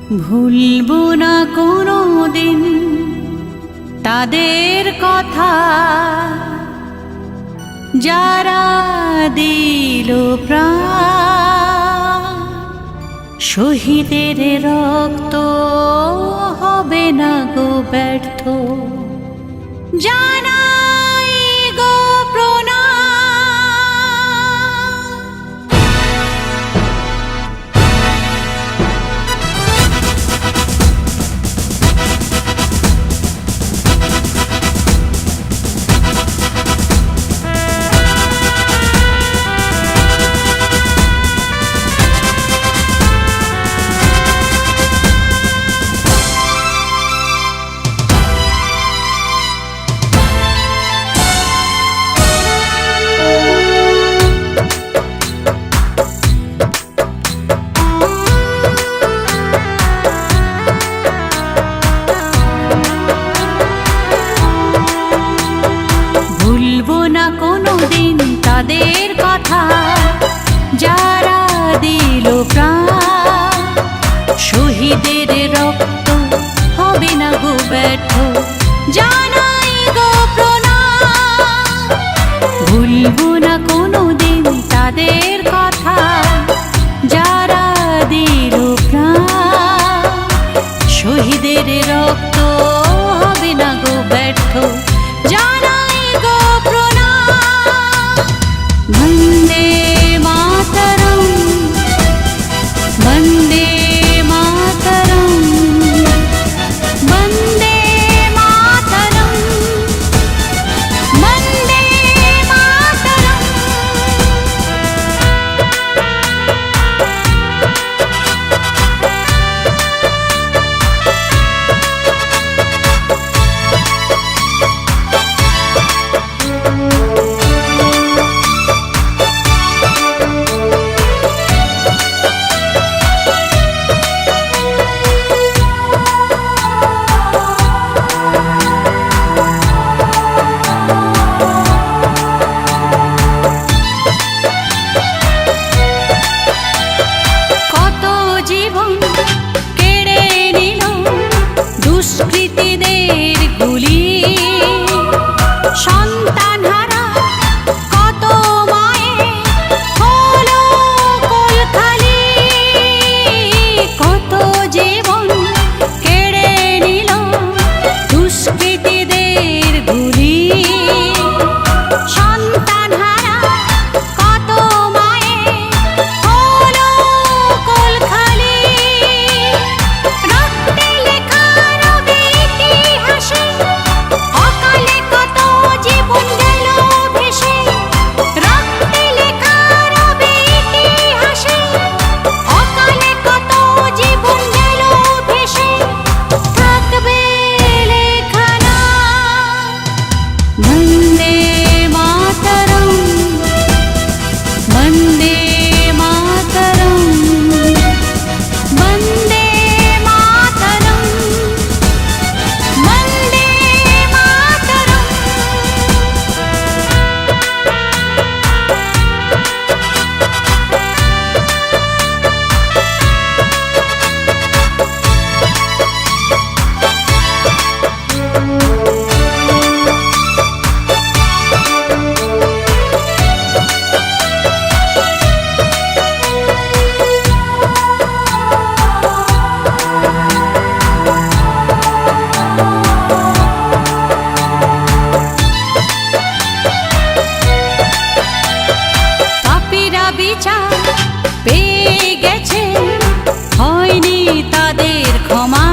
ভুলবো না কোনো দিন তাদের কথা, যারা দিল প্রাণ। শহীদের রক্ত হবে না গো ব্যর্থ, জানাই গো প্রণাম। ভুলবো না কোনো দিন তাদের কথা, যারা দিল প্রাণ। শহীদের রক্ত হবে না গো ব্যর্থ, জানাই গো প্রণাম। ভুলবো না কোনো দিন তাদের কথা, যারা দিল প্রাণ। শহীদের রক্ত হবে না গো ব্যর্থ, জানাই গো প্রণাম। বন্দে মাতরম, বন্দে মাতরম, বন্দে মাতরম, বন্দে মাতরম। দুষ্কৃতীদের গুলি, সন্তান হারা কত মায়ের হলো কোল খালি। কত জীবন কেড়ে নিল দুষ্কৃতীদের গুলি, সন্তান হারা কত মায়ের হলো কোল খালি। রক্তে লেখা রবে ইতিহাসে, অকালে কত জীবন গেল ভেসে। রক্তে লেখা রবে ইতিহাসে, অকালে কত জীবন গেল ভেসে। থাকবে লেখা না। বন্দে মাতরম, বন্দে মাতরম, বন্দে মাতরম, বন্দে মাতরম। পাপীরা বিচার পেয়ে গেছে, হয়নি তাদের ক্ষমা।